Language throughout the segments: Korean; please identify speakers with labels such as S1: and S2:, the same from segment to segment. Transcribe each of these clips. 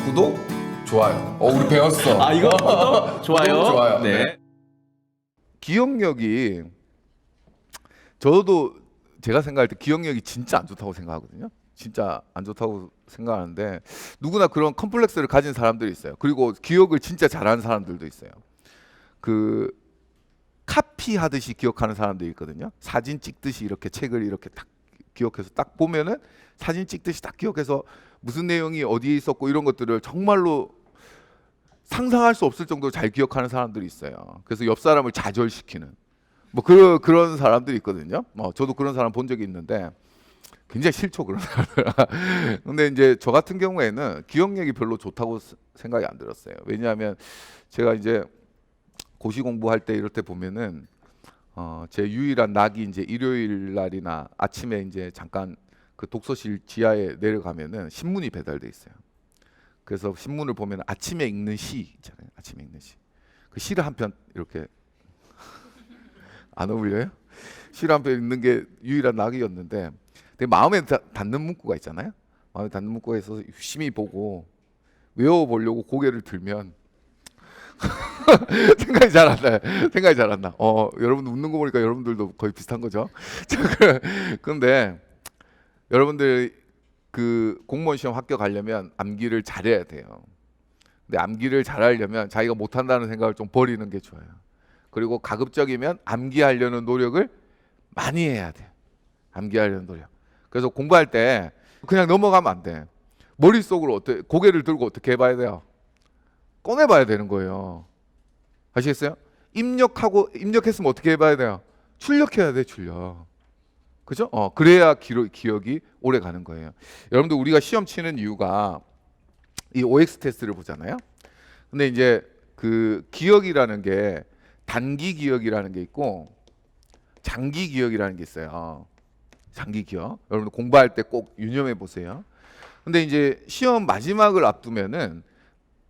S1: 구독, 좋아요. 우리 배웠어.
S2: 아, 이거 좋아요.
S1: 구독, 좋아요.
S2: 네.
S3: 기억력이 저도 제가 생각할 때 기억력이 진짜 안 좋다고 생각하거든요. 진짜 안 좋다고 생각하는데 누구나 그런 컴플렉스를 가진 사람들이 있어요. 그리고 기억을 진짜 잘하는 사람들도 있어요. 그 카피하듯이 기억하는 사람들이 있거든요. 사진 찍듯이 이렇게 책을 이렇게 딱 기억해서 딱 보면은 사진 찍듯이 딱 기억해서 무슨 내용이 어디에 있었고 이런 것들을 정말로 상상할 수 없을 정도로 잘 기억하는 사람들이 있어요. 그래서 옆 사람을 좌절시키는 뭐 그런 사람들이 있거든요. 저도 그런 사람 본 적이 있는데 굉장히 싫죠, 그런 사람들. 근데 이제 저 같은 경우에는 기억력이 별로 좋다고 생각이 안 들었어요. 왜냐하면 제가 이제 고시 공부할 때 이럴 때 보면은 제 유일한 낙이 이제 일요일 날이나 아침에 이제 잠깐 그 독서실 지하에 내려가면은 신문이 배달돼 있어요. 그래서 신문을 보면 아침에 읽는 시 있잖아요. 아침에 읽는 시. 그 시를 한 편 이렇게 안 어울려요? 시를 한 편 읽는 게 유일한 낙이었는데, 근데 마음에 닿는 문구가 있잖아요. 마음에 닿는 문구가 있어서 유심히 보고 외워보려고 고개를 들면 생각이 잘 안 나요. 생각이 잘 안 나. 여러분들 웃는 거 보니까 여러분들도 거의 비슷한 거죠. 그런데 여러분들 그 공무원 시험 합격하려면 암기를 잘해야 돼요. 근데 암기를 잘하려면 자기가 못한다는 생각을 좀 버리는 게 좋아요. 그리고 가급적이면 암기하려는 노력을 많이 해야 돼요. 암기하려는 노력. 그래서 공부할 때 그냥 넘어가면 안 돼. 머릿속으로 고개를 들고 어떻게 해봐야 돼요? 꺼내봐야 되는 거예요. 아시겠어요? 입력했으면 어떻게 해봐야 돼요? 출력해야 돼, 출력. 그죠? 그래야 기억이 오래 가는 거예요. 여러분들 우리가 시험 치는 이유가 이 OX 테스트를 보잖아요. 근데 이제 그 기억이라는 게 단기 기억이라는 게 있고 장기 기억이라는 게 있어요. 장기 기억. 여러분들 공부할 때 꼭 유념해 보세요. 근데 이제 시험 마지막을 앞두면은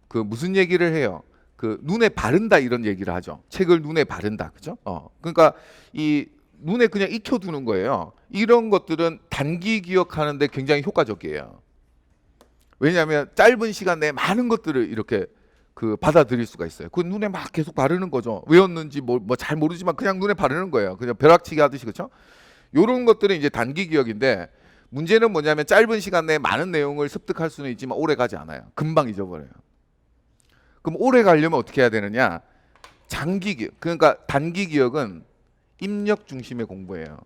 S3: 그 무슨 얘기를 해요? 그 눈에 바른다 이런 얘기를 하죠. 책을 눈에 바른다. 그죠? 그러니까 이 눈에 그냥 익혀두는 거예요. 이런 것들은 단기 기억하는데 굉장히 효과적이에요. 왜냐하면 짧은 시간 내에 많은 것들을 이렇게 그 받아들일 수가 있어요. 그 눈에 막 계속 바르는 거죠. 외웠는지 뭐 잘 모르지만 그냥 눈에 바르는 거예요. 그냥 벼락치기 하듯이. 그렇죠? 이런 것들은 이제 단기 기억인데 문제는 뭐냐면 짧은 시간 내에 많은 내용을 습득할 수는 있지만 오래 가지 않아요. 금방 잊어버려요. 그럼 오래 가려면 어떻게 해야 되느냐? 장기 기억. 그러니까 단기 기억은 입력 중심의 공부예요.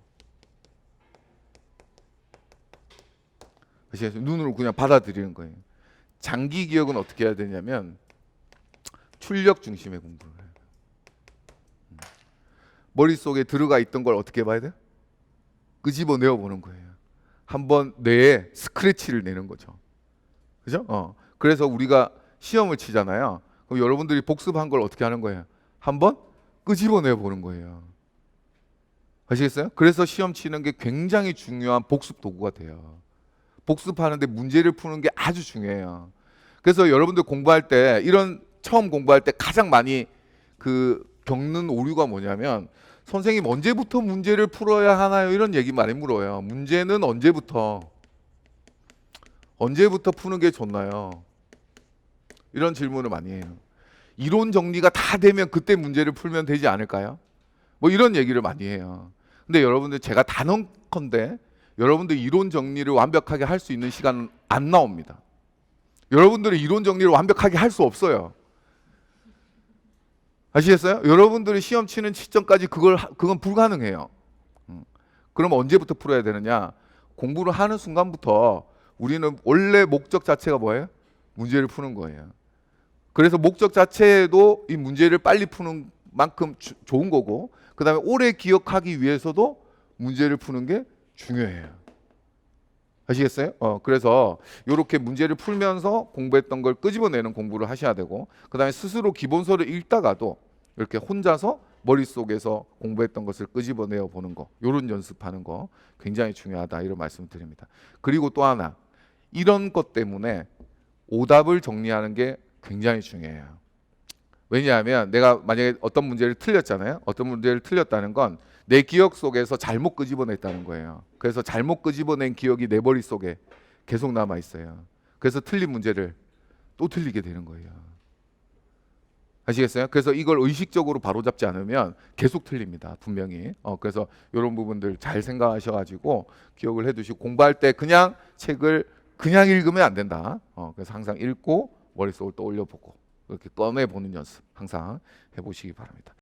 S3: 아시겠어요? 눈으로 그냥 받아들이는 거예요. 장기 기억은 어떻게 해야 되냐면 출력 중심의 공부를 해요. 머릿속에 들어가 있던 걸 어떻게 봐야 돼요? 끄집어내어 보는 거예요. 한번 뇌에 스크래치를 내는 거죠. 그죠? 그래서 우리가 시험을 치잖아요. 그럼 여러분들이 복습한 걸 어떻게 하는 거예요? 한번 끄집어내어 보는 거예요. 아시겠어요? 그래서 시험 치는 게 굉장히 중요한 복습 도구가 돼요. 복습하는데 문제를 푸는 게 아주 중요해요. 그래서 여러분들 공부할 때 처음 공부할 때 가장 많이 겪는 오류가 뭐냐면 선생님 언제부터 문제를 풀어야 하나요? 이런 얘기 많이 물어요. 문제는 언제부터 푸는 게 좋나요? 이런 질문을 많이 해요. 이론 정리가 다 되면 그때 문제를 풀면 되지 않을까요? 뭐 이런 얘기를 많이 해요. 근데 여러분들 제가 단언컨대 여러분들 이론 정리를 완벽하게 할 수 있는 시간은 안 나옵니다. 여러분들이 이론 정리를 완벽하게 할 수 없어요. 아시겠어요? 여러분들이 시험 치는 시점까지 그건 불가능해요. 그럼 언제부터 풀어야 되느냐? 공부를 하는 순간부터 우리는 원래 목적 자체가 뭐예요? 문제를 푸는 거예요. 그래서 목적 자체도 이 문제를 빨리 푸는 만큼 좋은 거고, 그 다음에 오래 기억하기 위해서도 문제를 푸는 게 중요해요. 아시겠어요? 그래서 이렇게 문제를 풀면서 공부했던 걸 끄집어내는 공부를 하셔야 되고, 그 다음에 스스로 기본서를 읽다가도 이렇게 혼자서 머릿속에서 공부했던 것을 끄집어내어 보는 거, 이런 연습하는 거 굉장히 중요하다, 이런 말씀을 드립니다. 그리고 또 하나, 이런 것 때문에 오답을 정리하는 게 굉장히 중요해요. 왜냐하면 내가 만약에 어떤 문제를 틀렸잖아요. 어떤 문제를 틀렸다는 건 내 기억 속에서 잘못 끄집어냈다는 거예요. 그래서 잘못 끄집어낸 기억이 내 머릿속에 계속 남아 있어요. 그래서 틀린 문제를 또 틀리게 되는 거예요. 아시겠어요? 그래서 이걸 의식적으로 바로잡지 않으면 계속 틀립니다. 분명히. 그래서 이런 부분들 잘 생각하셔가지고 기억을 해두시고 공부할 때 그냥 책을 그냥 읽으면 안 된다. 그래서 항상 읽고 머릿속을 떠올려 보고 이렇게 꺼내 보는 연습 항상 해보시기 바랍니다.